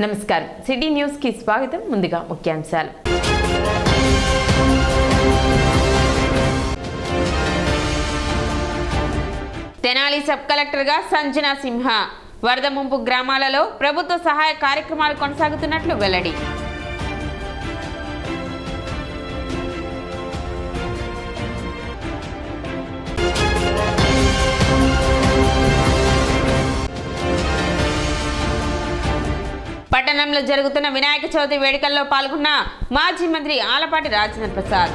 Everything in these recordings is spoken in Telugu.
నమస్కారం సిటీ న్యూస్ కి స్వాగతం. ముందుగా ముఖ్యాంశాలు. తెనాలి సబ్ కలెక్టర్ గా సంజన సింహ. వరద ముంపు గ్రామాలలో ప్రభుత్వ సహాయ కార్యక్రమాలు కొనసాగుతున్నట్లు వెల్లడి. పట్టణంలో జరుగుతున్న వినాయక చవితి వేడుకల్లో పాల్గొన్న మాజీ మంత్రి ఆలపాటి రాజేంద్ర ప్రసాద్.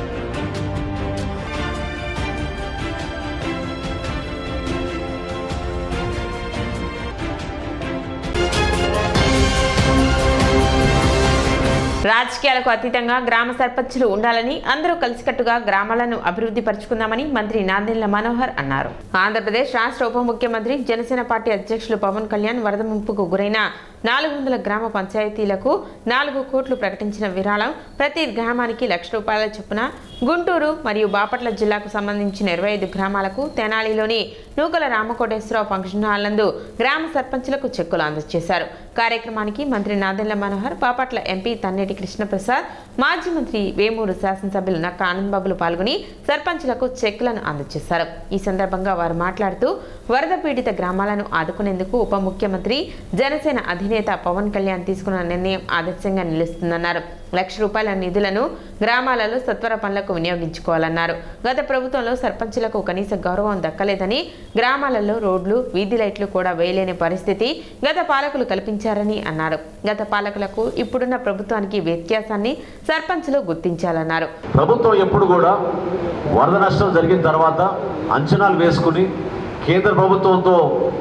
రాజకీయాలకు అతీతంగా గ్రామ సర్పంచులు ఉండాలని, అందరూ కలిసికట్టుగా గ్రామాలను అభివృద్ధి పరుచుకుందామని మంత్రి నాదెండ్ల మనోహర్ అన్నారు. ఆంధ్రప్రదేశ్ రాష్ట్ర ఉప ముఖ్యమంత్రి జనసేన పార్టీ అధ్యక్షులు పవన్ కళ్యాణ్ వరద ముంపుకు గురైన 400 గ్రామ పంచాయతీలకు 4 కోట్లు ప్రకటించిన విరాళం ప్రతి గ్రామానికి ₹1,00,000 చొప్పున గుంటూరు మరియు బాపట్ల జిల్లాకు సంబంధించిన 25 గ్రామాలకు తెనాలిలోని నూకల రామకోటేశ్వరరావు ఫంక్షన్ హాల్ నందు గ్రామ సర్పంచులకు చెక్కులు అందజేశారు. కార్యక్రమానికి మంత్రి నాదెండ్ల మనోహర్, బాపట్ల ఎంపీ తన్నేటి కృష్ణప్రసాద్, మాజీ మంత్రి వేమూరు శాసనసభ్యులు నక్క ఆనందబాబులు పాల్గొని సర్పంచులకు చెక్కులను అందజేశారు. ఈ సందర్భంగా వారు మాట్లాడుతూ వరద పీడిత గ్రామాలను ఆదుకునేందుకు ఉప ముఖ్యమంత్రి జనసేన అధినేత పవన్ కళ్యాణ్ తీసుకున్న నిర్ణయం ఆదర్శంగా నిలుస్తుందన్నారు. ₹1,00,000 నిధులను గ్రామాలలో సత్వర పనులకు వినియోగించుకోవాలన్నారు. గత ప్రభుత్వంలో సర్పంచులకు కనీస గౌరవం దక్కలేదని, గ్రామాలలో రోడ్లు, వీధి లైట్లు కూడా వేయలేని పరిస్థితి గత పాలకులు కల్పించారని అన్నారు. గత పాలకులకు ఇప్పుడున్న ప్రభుత్వానికి వ్యత్యాసాన్ని సర్పంచులు గుర్తించాలన్నారు. ప్రభుత్వం ఎప్పుడు కూడా వరద నష్టం జరిగిన తర్వాత అంచనాలు వేసుకుని కేంద్ర ప్రభుత్వంతో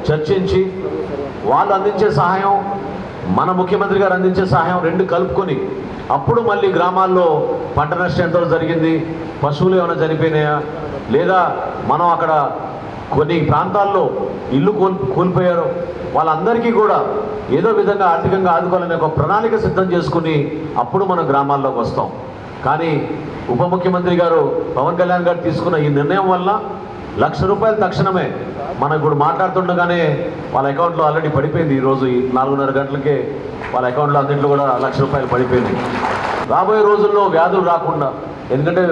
చర్చించి వాళ్ళు అందించే సహాయం, మన ముఖ్యమంత్రి గారు అందించే సహాయం రెండు కలుపుకొని అప్పుడు మళ్ళీ గ్రామాల్లో పంట నష్టం ఎంత జరిగింది, పశువులు ఏమైనా చనిపోయినాయా, లేదా మనం అక్కడ కొన్ని ప్రాంతాల్లో ఇల్లు కోల్పోయారు, వాళ్ళందరికీ కూడా ఏదో విధంగా ఆర్థికంగా ఆదుకోవాలనే ఒక ప్రణాళిక సిద్ధం చేసుకుని అప్పుడు మనం గ్రామాల్లోకి వస్తాం. కానీ ఉప ముఖ్యమంత్రి గారు పవన్ కళ్యాణ్ గారు తీసుకున్న ఈ నిర్ణయం వల్ల ₹1,00,000 తక్షణమే మనం ఇప్పుడు మాట్లాడుతుండగానే వాళ్ళ అకౌంట్లో ఆల్రెడీ పడిపోయింది. ఈరోజు 4:30 గంటలకే వాళ్ళ అకౌంట్లో అన్నింటిలో కూడా ₹1,00,000 పడిపోయింది. రాబోయే రోజుల్లో వ్యాధులు రాకుండా, ఎందుకంటే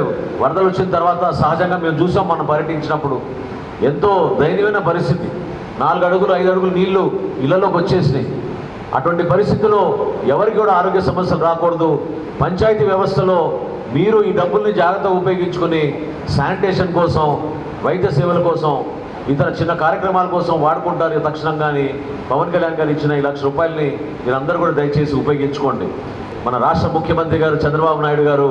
వరదలు వచ్చిన తర్వాత సహజంగా మేము చూసాం, మనం పర్యటించినప్పుడు ఎంతో దయనీయమైన పరిస్థితి. 4 అడుగులు 5 అడుగులు నీళ్లు ఇళ్లలోకి వచ్చేసినాయి. అటువంటి పరిస్థితుల్లో ఎవరికి కూడా ఆరోగ్య సమస్యలు రాకూడదు. పంచాయతీ వ్యవస్థలో మీరు ఈ డబ్బుల్ని జాగ్రత్తగా ఉపయోగించుకొని శానిటేషన్ కోసం, వైద్య సేవల కోసం, ఇతర చిన్న కార్యక్రమాల కోసం వాడుకుంటారు. తక్షణంగాని పవన్ కళ్యాణ్ గారు ఇచ్చిన ఈ ₹1,00,000 మీరందరూ కూడా దయచేసి ఉపయోగించుకోండి. మన రాష్ట్ర ముఖ్యమంత్రి గారు చంద్రబాబు నాయుడు గారు,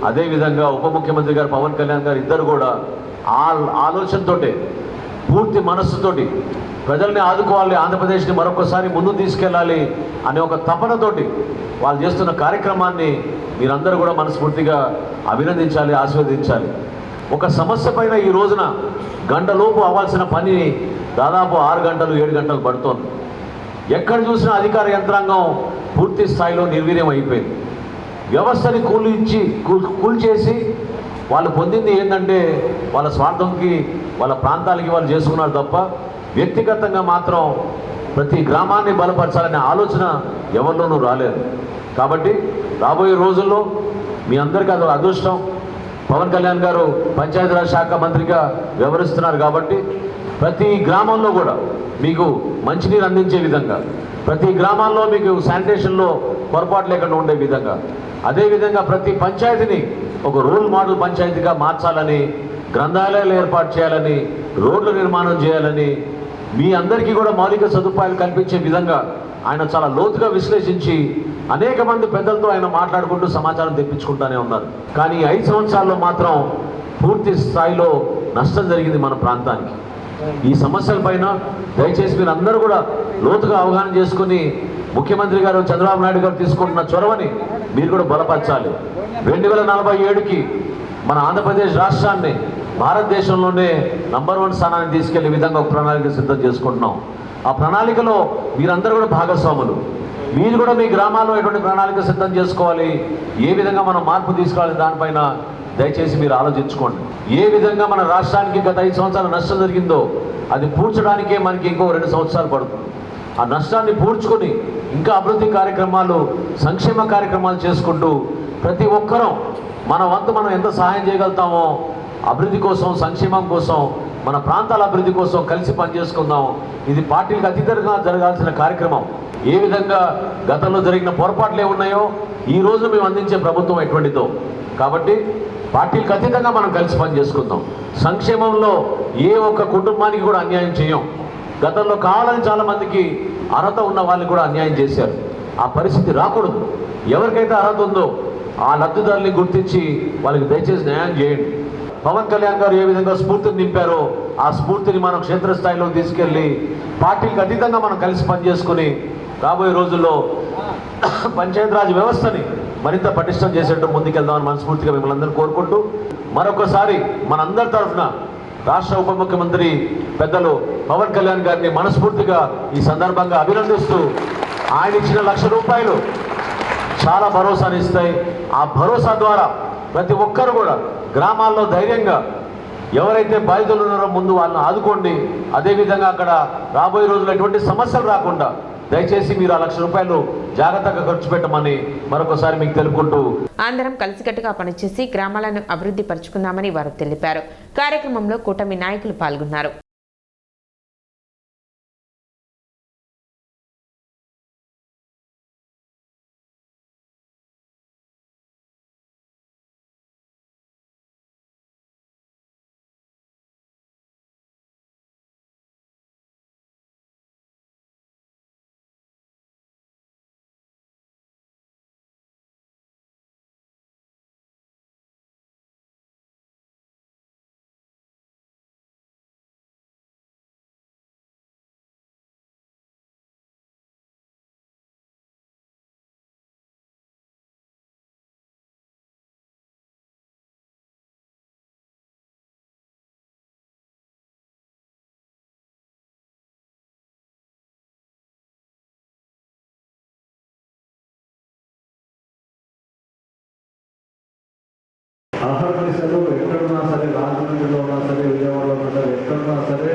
అదేవిధంగా ఉప ముఖ్యమంత్రి గారు పవన్ కళ్యాణ్ గారు ఇద్దరు కూడా ఆలోచనతోటి, పూర్తి మనస్సుతోటి ప్రజల్ని ఆదుకోవాలి, ఆంధ్రప్రదేశ్ని మరొకసారి ముందుకు తీసుకెళ్ళాలి అనే ఒక తపనతోటి వాళ్ళు చేస్తున్న కార్యక్రమాన్ని మీరందరూ కూడా మనస్ఫూర్తిగా అభినందించాలి, ఆశీర్వదించాలి. ఒక సమస్య పైన ఈ రోజున గంటలోపు అవ్వాల్సిన పని దాదాపు 6 గంటలు 7 గంటలు పడుతోంది. ఎక్కడ చూసినా అధికార యంత్రాంగం పూర్తి స్థాయిలో నిర్వీర్యం అయిపోయింది. వ్యవస్థని కూల్చేసి వాళ్ళు పొందింది ఏంటంటే వాళ్ళ స్వార్థంకి, వాళ్ళ ప్రాంతాలకి వాళ్ళు చేసుకున్నారు తప్ప వ్యక్తిగతంగా మాత్రం ప్రతి గ్రామాన్ని బలపరచాలనే ఆలోచన ఎవరిలోనూ రాలేదు. కాబట్టి రాబోయే రోజుల్లో మీ అందరికీ అది అదృష్టం. పవన్ కళ్యాణ్ గారు పంచాయతీరాజ్ శాఖ మంత్రిగా వ్యవహరిస్తున్నారు కాబట్టి ప్రతి గ్రామంలో కూడా మీకు మంచినీరు అందించే విధంగా, ప్రతి గ్రామాల్లో మీకు శానిటేషన్లో పొరపాటు లేకుండా ఉండే విధంగా, అదేవిధంగా ప్రతి పంచాయతీని ఒక రోల్ మోడల్ పంచాయతీగా మార్చాలని, గ్రంథాలయాలు ఏర్పాటు చేయాలని, రోడ్ల నిర్మాణం చేయాలని, మీ అందరికీ కూడా మౌలిక సదుపాయాలు కల్పించే విధంగా ఆయన చాలా లోతుగా విశ్లేషించి అనేక మంది పెద్దలతో ఆయన మాట్లాడుకుంటూ సమాచారం తెప్పించుకుంటూనే ఉన్నారు. కానీ 5 సంవత్సరాల్లో మాత్రం పూర్తి స్థాయిలో నష్టం జరిగింది మన ప్రాంతానికి. ఈ సమస్యలపైన దయచేసి మీరు అందరూ కూడా లోతుగా అవగాహన చేసుకుని ముఖ్యమంత్రి గారు చంద్రబాబు నాయుడు గారు తీసుకుంటున్న చొరవని మీరు కూడా బలపరచాలి. 2047కి మన ఆంధ్రప్రదేశ్ రాష్ట్రాన్ని భారతదేశంలోనే నంబర్ 1 స్థానాన్ని తీసుకెళ్లే విధంగా ఒక ప్రణాళిక సిద్ధం చేసుకుంటున్నాం. ఆ ప్రణాళికలో మీరందరూ కూడా భాగస్వాములు. మీరు కూడా మీ గ్రామాల్లో ఎటువంటి ప్రణాళిక సిద్ధం చేసుకోవాలి, ఏ విధంగా మనం మార్పు తీసుకోవాలి, దానిపైన దయచేసి మీరు ఆలోచించుకోండి. ఏ విధంగా మన రాష్ట్రానికి గత 5 సంవత్సరాలు నష్టం జరిగిందో అది పూడ్చడానికే మనకి ఇంకో 2 సంవత్సరాలు పడుతుంది. ఆ నష్టాన్ని పూడ్చుకొని ఇంకా అభివృద్ధి కార్యక్రమాలు, సంక్షేమ కార్యక్రమాలు చేసుకుంటూ ప్రతి ఒక్కరూ మన వంతు మనం ఎంత సహాయం చేయగలుగుతామో అభివృద్ధి కోసం, సంక్షేమం కోసం, మన ప్రాంతాల అభివృద్ధి కోసం కలిసి పనిచేసుకుందాం. ఇది పార్టీలకు అతీతంగా జరగాల్సిన కార్యక్రమం. ఏ విధంగా గతంలో జరిగిన పొరపాట్లు ఏమున్నాయో ఈ రోజు మేము అందించే ప్రభుత్వం ఎటువంటిదో. కాబట్టి పార్టీలకు అతీతంగా మనం కలిసి పనిచేసుకుందాం. సంక్షేమంలో ఏ ఒక్క కుటుంబానికి కూడా అన్యాయం చేయం. గతంలో కావాలని చాలామందికి అర్హత ఉన్న వాళ్ళని కూడా అన్యాయం చేశారు. ఆ పరిస్థితి రాకూడదు. ఎవరికైతే అర్హత ఉందో ఆ లబ్ధిదారుల్ని గుర్తించి వాళ్ళకి దయచేసి న్యాయం చేయండి. పవన్ కళ్యాణ్ గారు ఏ విధంగా స్ఫూర్తిని నింపారో ఆ స్ఫూర్తిని మనం క్షేత్రస్థాయిలో తీసుకెళ్ళి పార్టీలకు అతీతంగా మనం కలిసి పనిచేసుకుని రాబోయే రోజుల్లో పంచాయతీరాజ్ వ్యవస్థని మరింత పటిష్టం చేసేట్టు ముందుకెళ్దామని మనస్ఫూర్తిగా మిమ్మల్ని అందరూ కోరుకుంటూ మరొకసారి మనందరి తరఫున రాష్ట్ర ఉప ముఖ్యమంత్రి పెద్దలు పవన్ కళ్యాణ్ గారిని మనస్ఫూర్తిగా ఈ సందర్భంగా అభినందిస్తూ ఆయన ఇచ్చిన ₹1,00,000 చాలా భరోసాని ఇస్తాయి. ఆ భరోసా ద్వారా ప్రతి ఒక్కరు కూడా గ్రామాల్లో ధైర్యంగా ఎవరైతే బాధితులు ఉన్నారో ముందు వాళ్ళని ఆదుకోండి. అదేవిధంగా అక్కడ రాబోయే రోజుల్లో ఎటువంటి సమస్యలు రాకుండా దయచేసి మీరు ఆ ₹1,00,000 జాగ్రత్తగా ఖర్చు పెట్టమని మరొకసారి మీకు తెలుపుకుంటూ అందరం కలిసికట్టుగా పనిచేసి గ్రామాలను అభివృద్ధి పరుచుకుందామని వారు తెలిపారు. కార్యక్రమంలో కూటమి నాయకులు పాల్గొన్నారు. ఆంధ్రప్రదేశ్లో ఎక్కడున్నా సరే, రాజమండ్రిలో ఉన్నా సరే, విజయవాడలో ఉన్నా సరే, ఎక్కడున్నా సరే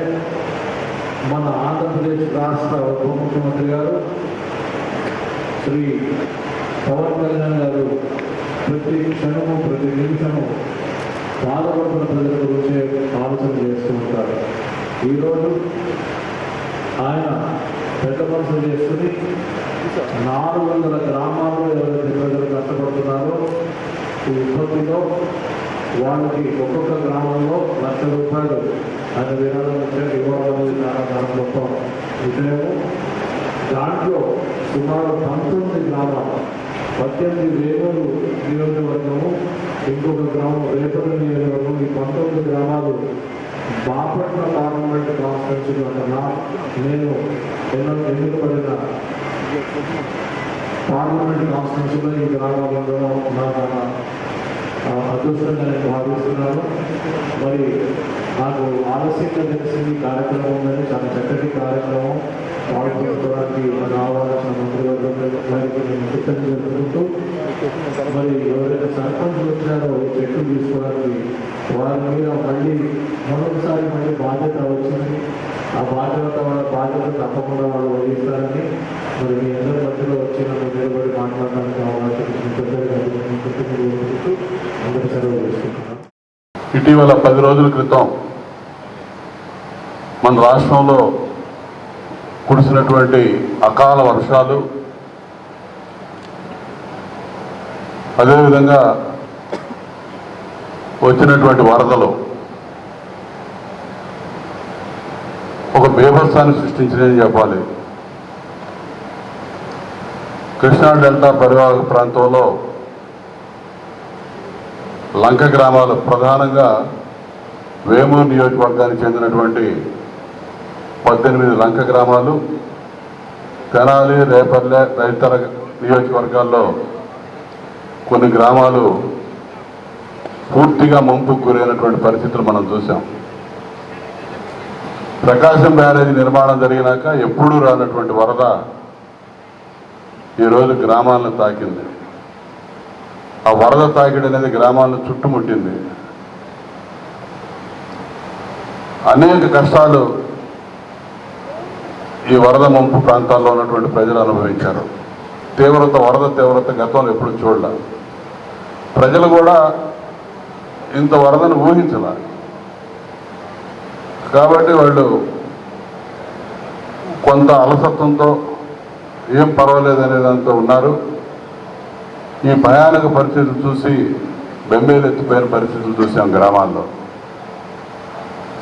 మన ఆంధ్రప్రదేశ్ రాష్ట్ర ఉప ముఖ్యమంత్రి గారు శ్రీ పవన్ కళ్యాణ్ గారు ప్రతి క్షణము, ప్రతి నిమిషము బాధపడుతున్న ప్రజల గురించే ఆలోచన చేస్తూ ఉంటారు. ఈరోజు ఆయన పెద్ద మనసులు చేసుకుని 400 గ్రామాల్లో ఎవరైతే ప్రజలు కష్టపడుతున్నారో ఈ ఉత్పత్తిలో వాళ్ళకి ఒక్కొక్క గ్రామంలో ₹1,00,000 ఆయన విరాళం ఇవ్వాలనేది చాలా గొప్ప విషయము. దాంట్లో సుమారు 19 గ్రామాలు, 18 వేమూరు నియోజకవర్గము, ఇంకొక గ్రామం రేపల్లి నియోజకవర్గం. ఈ 19 గ్రామాలు బాపట్ల పార్లమెంట్ కాన్స్టిట్యూన్సీ కన్నా నేను ఎన్నికబడిన పార్లమెంట్ కాన్స్టిట్యూన్సీలో ఈ గ్రామాలలో నాకు అదృష్టంగా నేను భావిస్తున్నాను. మరి నాకు ఆలస్యంగా తెలిసింది కార్యక్రమం ఉందని, చాలా చక్కటి కార్యక్రమం పాల్గొనడానికి రావాల్సిన మంత్రివర్గానికి నేను కృతజ్ఞతలు జరుపుకుంటూ, మరి ఎవరైతే సర్పంచులు వచ్చారో చెట్లు తీసుకోవడానికి వారి మీద మరొకసారి బాధ్యత వచ్చింది. ఆ బాధ్యత తప్పకుండా వాళ్ళు వహిస్తారని, మరి మీ అందరి మధ్యలో వచ్చిన నిలబడి మాట్లాడడానికి అందరి సెలవు తీసుకుంటున్నాను. ఇటీవల 10 రోజుల క్రితం మన రాష్ట్రంలో కురిసినటువంటి అకాల వర్షాలు, అదేవిధంగా వచ్చినటువంటి వరదలు ఒక బీభత్సాన్ని సృష్టించినని చెప్పాలి. కృష్ణా డెల్టా పరివాహక ప్రాంతంలో లంక గ్రామాలు, ప్రధానంగా వేమూరు నియోజకవర్గానికి చెందినటువంటి 18 లంక గ్రామాలు, తెనాలి, రేపల్లె తదితర నియోజకవర్గాల్లో కొన్ని గ్రామాలు పూర్తిగా ముంపుకు గురైనటువంటి పరిస్థితులు మనం చూసాం. ప్రకాశం బ్యారేజీ నిర్మాణం జరిగినాక ఎప్పుడూ రానటువంటి వరద ఈరోజు గ్రామాలను తాకింది. ఆ వరద తాకిడి అనేది గ్రామాలను చుట్టుముట్టింది. అనేక కష్టాలు ఈ వరద ముంపు ప్రాంతాల్లో ఉన్నటువంటి ప్రజలు అనుభవించారు. వరద తీవ్రత గతంలో ఎప్పుడు చూడలే. ప్రజలు కూడా ఇంత వరదను ఊహించాల. కాబట్టి వాళ్ళు కొంత అలసత్వంతో ఏం పర్వాలేదు అనే దాంతో ఉన్నారు. ఈ భయానక పరిస్థితులు చూసి బెంబేలు ఎత్తిపోయిన పరిస్థితులు చూసాం. గ్రామాల్లో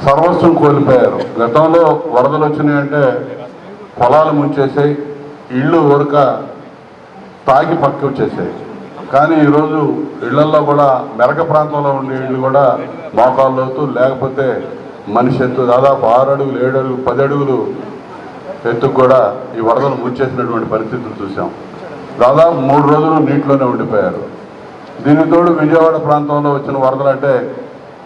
సర్వస్వం కోల్పోయారు. గతంలో వరదలు వచ్చినాయంటే పొలాలు ముంచేసాయి, ఇళ్ళు ఊరక తాగి పక్క వచ్చేసాయి. కానీ ఈరోజు ఇళ్లల్లో కూడా మెరక ప్రాంతంలో ఉండే ఇళ్ళు కూడా మోకాళ్ళ లోతు, లేకపోతే మనిషి ఎత్తు దాదాపు 6 అడుగులు 7 అడుగులు 10 అడుగులు ఎత్తుకు కూడా ఈ వరదలు ముంచేసినటువంటి పరిస్థితులు చూసాం. దాదాపు 3 రోజులు నీటిలోనే ఉండిపోయారు. దీనికి తోడు విజయవాడ ప్రాంతంలో వచ్చిన వరదలు అంటే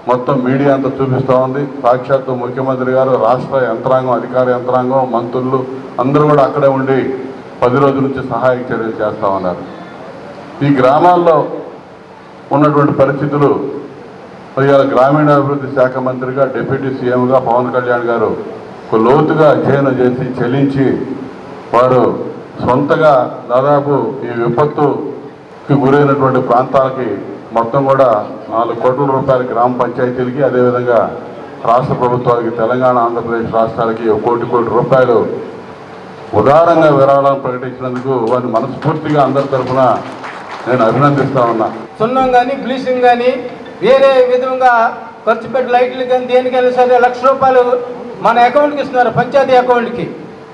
మొత్తం మీడియా అంతా చూపిస్తూ ఉంది. సాక్షాత్తు ముఖ్యమంత్రి గారు, రాష్ట్ర యంత్రాంగం, అధికార యంత్రాంగం, మంత్రులు అందరూ కూడా అక్కడే ఉండి 10 రోజుల నుంచి సహాయక చర్యలు చేస్తూ ఉన్నారు. ఈ గ్రామాల్లో ఉన్నటువంటి పరిస్థితులు ఇవాళ గ్రామీణాభివృద్ధి శాఖ మంత్రిగా, డిప్యూటీ సీఎంగా పవన్ కళ్యాణ్ గారు లోతుగా అధ్యయనం చేసి చెల్లించి వారు సొంతగా దాదాపు ఈ విపత్తుకి గురైనటువంటి ప్రాంతాలకి మొత్తం కూడా 4 కోట్ల రూపాయల గ్రామ పంచాయతీలకి, అదేవిధంగా రాష్ట్ర ప్రభుత్వాలకి, తెలంగాణ, ఆంధ్రప్రదేశ్ రాష్ట్రాలకి 1 కోటి రూపాయలు ఉదారంగా విరాళాలను ప్రకటించినందుకు వారిని మనస్ఫూర్తిగా అందరి తరఫున నేను అభినందిస్తా ఉన్నా. సున్నం కానీ, బ్లీచింగ్ కానీ, వేరే విధంగా ఖర్చు పెట్టి లైట్లు కానీ దేనికైనా సరే 1 లక్ష రూపాయలు మన అకౌంట్కి ఇస్తున్నారు, పంచాయతీ అకౌంట్కి.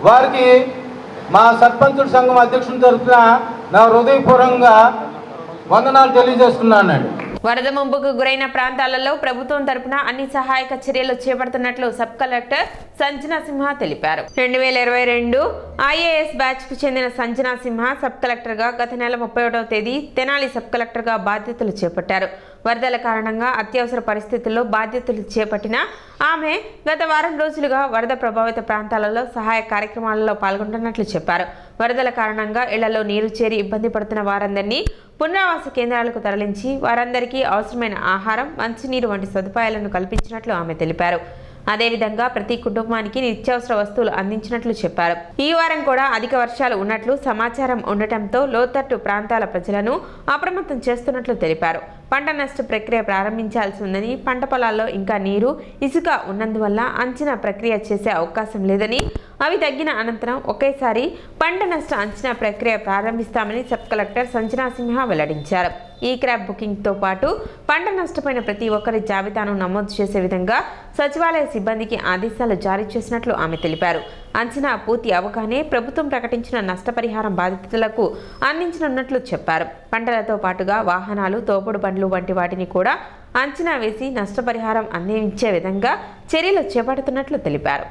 వారికి మా సర్పంచుల సంఘం అధ్యక్షుని తరఫున నా హృదయపూర్వకంగా వందనాలు తెలియజేస్తున్నానండి. వరద ముంపుకు గురైన ప్రాంతాలలో ప్రభుత్వం తరపున అన్ని సహాయక చర్యలు చేపడుతున్నట్లు సబ్ కలెక్టర్ సంజనా సింహ తెలిపారు. 2022 ఐఏఎస్ బ్యాచ్ కు చెందిన సంజనా సింహ సబ్ కలెక్టర్ గా గత నెల 31వ తేదీ తెనాలి సబ్ కలెక్టర్ గా బాధ్యతలు చేపట్టారు. వరదల కారణంగా అత్యవసర పరిస్థితుల్లో బాధ్యతలు చేపట్టిన ఆమె గత వారం రోజులుగా వరద ప్రభావిత ప్రాంతాలలో సహాయ కార్యక్రమాలలో పాల్గొంటున్నట్లు చెప్పారు. వరదల కారణంగా ఇళ్లలో నీరు చేరి ఇబ్బంది పడుతున్న వారందరినీ పునరావాస కేంద్రాలకు తరలించి వారందరికీ అవసరమైన ఆహారం, మంచినీరు వంటి సదుపాయాలను కల్పించినట్లు ఆమె తెలిపారు. అదేవిధంగా ప్రతి కుటుంబానికి నిత్యావసర వస్తువులు అందించినట్లు చెప్పారు. ఈ వారం కూడా అధిక వర్షాలు ఉన్నట్లు సమాచారం ఉండటంతో లోతట్టు ప్రాంతాల ప్రజలను అప్రమత్తం చేస్తున్నట్లు తెలిపారు. పంట నష్ట ప్రక్రియ ప్రారంభించాల్సి ఉందని, పంట పొలాల్లో ఇంకా నీరు, ఇసుక ఉన్నందువల్ల అంచనా ప్రక్రియ చేసే అవకాశం లేదని, అవి తగ్గిన అనంతరం ఒకేసారి పంట నష్ట అంచనా ప్రక్రియ ప్రారంభిస్తామని సబ్ కలెక్టర్ సంజనా సింహ వెల్లడించారు. ఈ క్రాప్ బుకింగ్తో పాటు పంట నష్టపోయిన ప్రతి ఒక్కరి జాబితాను నమోదు చేసే విధంగా సచివాలయ సిబ్బందికి ఆదేశాలు జారీ చేసినట్లు ఆమె తెలిపారు. అంచనా పూర్తి అవగానే ప్రభుత్వం ప్రకటించిన నష్టపరిహారం బాధితులకు అందించనున్నట్లు చెప్పారు. పంటలతో పాటుగా వాహనాలు, తోపుడు బండ్లు వంటి వాటిని కూడా అంచనా వేసి నష్టపరిహారం అందించే విధంగా చర్యలు చేపడుతున్నట్లు తెలిపారు.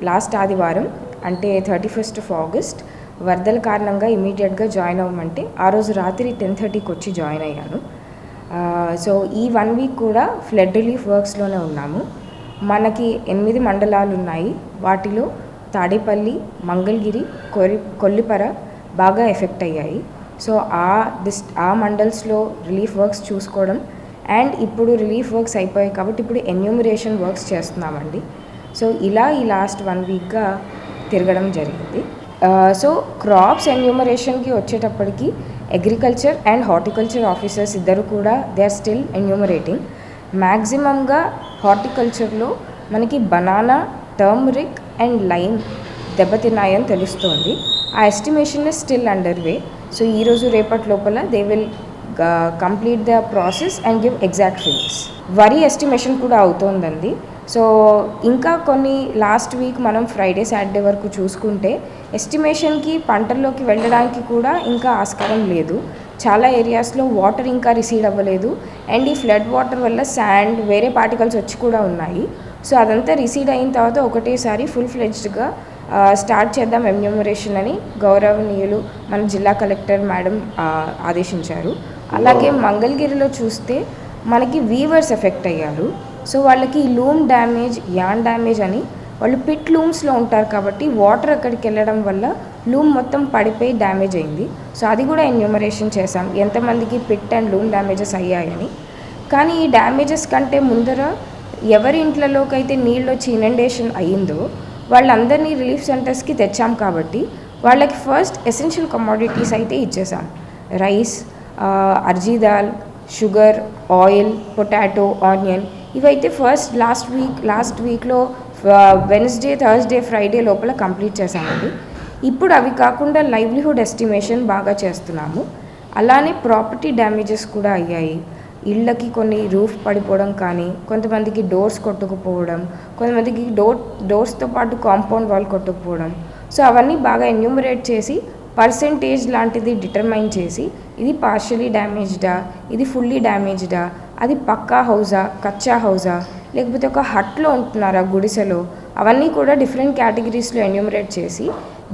లాస్ట్ ఆదివారం అంటే 31st ఆగస్ట్ వరదల కారణంగా ఇమీడియట్గా జాయిన్ అవ్వమంటే ఆ రోజు రాత్రి 10:30కి వచ్చి జాయిన్ అయ్యాను. సో ఈ 1 వీక్ కూడా ఫ్లడ్ రిలీఫ్ వర్క్స్లోనే ఉన్నాము. మనకి 8 మండలాలు ఉన్నాయి. వాటిలో తాడేపల్లి, మంగళగిరి, కొల్లిపర బాగా ఎఫెక్ట్ అయ్యాయి. సో ఆ మండల్స్లో రిలీఫ్ వర్క్స్ చూసుకోవడం అండ్ ఇప్పుడు రిలీఫ్ వర్క్స్ అయిపోయాయి కాబట్టి ఇప్పుడు ఎన్యూమరేషన్ వర్క్స్ చేస్తున్నామండి. సో ఇలా ఈ లాస్ట్ 1 వీక్గా తిరగడం జరిగింది. సో క్రాప్స్ ఎన్యూమరేషన్కి వచ్చేటప్పటికి అగ్రికల్చర్ అండ్ హార్టికల్చర్ ఆఫీసర్స్ ఇద్దరు కూడా దే ఆర్ స్టిల్ ఎన్యూమరేటింగ్. మ్యాక్సిమంగా హార్టికల్చర్లో మనకి బనానా, టర్మరిక్ అండ్ లైమ్ దెబ్బతిన్నాయని తెలుస్తోంది. ఆ estimation is still under way. So ఈరోజు రేపటి లోపల they will complete the process and give exact figures. వరి ఎస్టిమేషన్ కూడా అవుతోందండి. సో ఇంకా కొన్ని లాస్ట్ వీక్ మనం ఫ్రైడే, సాటర్డే వరకు చూసుకుంటే ఎస్టిమేషన్కి పంటల్లోకి వెళ్ళడానికి కూడా ఇంకా ఆస్కారం లేదు. చాలా ఏరియాస్లో వాటర్ ఇంకా రిసీడ్ అవ్వలేదు అండ్ ఈ ఫ్లడ్ వాటర్ వల్ల శాండ్, వేరే పార్టికల్స్ వచ్చి కూడా ఉన్నాయి. సో అదంతా రిసీడ్ అయిన తర్వాత ఒకటేసారి ఫుల్ ఫ్లెడ్జ్డ్గా స్టార్ట్ చేద్దాం ఎన్యూమరేషన్ అని గౌరవనీయులు మన జిల్లా కలెక్టర్ మేడం ఆదేశించారు. అలాగే మంగళగిరిలో చూస్తే మనకి వీవర్స్ ఎఫెక్ట్ అయ్యారు. సో వాళ్ళకి లూమ్ డ్యామేజ్, యాన్ డ్యామేజ్ అని వాళ్ళు పిట్ లూమ్స్లో ఉంటారు కాబట్టి వాటర్ అక్కడికి వెళ్ళడం వల్ల లూమ్ మొత్తం పడిపోయి డ్యామేజ్ అయింది. సో అది కూడా ఎన్యూమరేషన్ చేశాం ఎంతమందికి పిట్ అండ్ లూమ్ డ్యామేజెస్ అయ్యాయని. కానీ ఈ డ్యామేజెస్ కంటే ముందర ఎవరి ఇంట్లోకి అయితే నీళ్ళు వచ్చి ఇనండేషన్ అయ్యిందో వాళ్ళందరినీ రిలీఫ్ సెంటర్స్కి తెచ్చాం కాబట్టి వాళ్ళకి ఫస్ట్ ఎసెన్షియల్ కమోడిటీస్ అయితే ఇచ్చేసాం. రైస్, అర్జీ dal, sugar, oil, potato, onion ఇవైతే లాస్ట్ వీక్లో వెన్స్డే, థర్స్డే, ఫ్రైడే లోపల కంప్లీట్ చేసామండి. ఇప్పుడు అవి కాకుండా లైవ్లీహుడ్ ఎస్టిమేషన్ బాగా చేస్తున్నాము. అలానే ప్రాపర్టీ డ్యామేజెస్ కూడా అయ్యాయి. ఇళ్ళకి కొన్ని రూఫ్ పడిపోవడం కానీ, కొంతమందికి డోర్స్ కొట్టుకుపోవడం, కొంతమందికి డోర్స్తో పాటు కాంపౌండ్ వాల్ కొట్టుకుపోవడం. సో అవన్నీ బాగా ఎన్యూమరేట్ చేసి పర్సెంటేజ్ లాంటిది డిటర్మైన్ చేసి ఇది పార్షియలీ డ్యామేజ్డా, ఇది ఫుల్లీ డ్యామేజ్డా, అది పక్కా హౌజా, కచ్చా హౌజా, లేకపోతే ఒక హట్లో ఉంటున్నారా, గుడిసెలో, అవన్నీ కూడా డిఫరెంట్ కేటగిరీస్లో ఎన్యూమరేట్ చేసి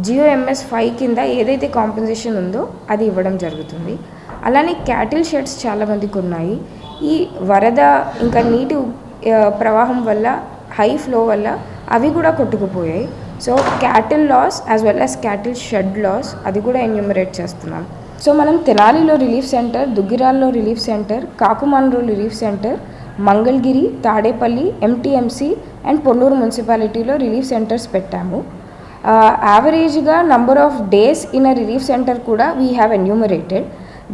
GOMS 5 కింద ఏదైతే కాంపెన్సేషన్ ఉందో అది ఇవ్వడం జరుగుతుంది. అలానే క్యాటిల్ షెడ్స్ చాలామందికి ఉన్నాయి. ఈ వరద ఇంకా నీటి ప్రవాహం వల్ల, హై ఫ్లో వల్ల అవి కూడా కొట్టుకుపోయాయి. So cattle loss as well as cattle shed loss అది కూడా ఎన్యూమరేట్ చేస్తున్నాం. సో మనం తెనాలిలో రిలీఫ్ సెంటర్, దుగ్గిరాల్లో రిలీఫ్ సెంటర్, కాకుమాన్లో relief centre, Mangalagiri, Tadepalli, MTMC and Ponnuru మున్సిపాలిటీలో రిలీఫ్ సెంటర్స్ పెట్టాము. యావరేజ్గా number of days in a relief centre కూడా వీ హ్యావ్ ఎన్యూమరేటెడ్.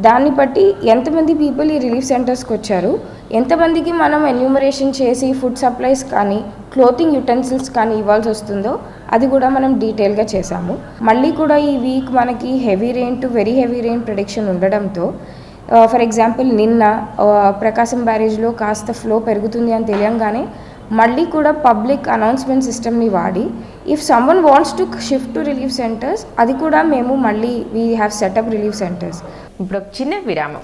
దాన్ని బట్టి ఎంతమంది పీపుల్ ఈ రిలీఫ్ సెంటర్స్కి వచ్చారు, ఎంతమందికి మనం ఎన్యూమరేషన్ చేసి ఫుడ్ సప్లైస్ కానీ, క్లోతింగ్ యుటెన్సిల్స్ కానీ ఇవ్వాల్సి వస్తుందో అది కూడా మనం డీటెయిల్గా చేశాము. మళ్ళీ కూడా ఈ వీక్ మనకి heavy rain to very heavy rain prediction ఉండడంతో ఫర్ ఎగ్జాంపుల్ నిన్న ప్రకాశం బ్యారేజ్లో కాస్త ఫ్లో పెరుగుతుంది అని తెలియంగానే మళ్ళీ కూడా పబ్లిక్ అనౌన్స్మెంట్ సిస్టమ్ని వాడి if someone wants to shift to relief centres అది కూడా మేము మళ్ళీ we have setup relief centres. ఇప్పుడు చిన్న విరామం.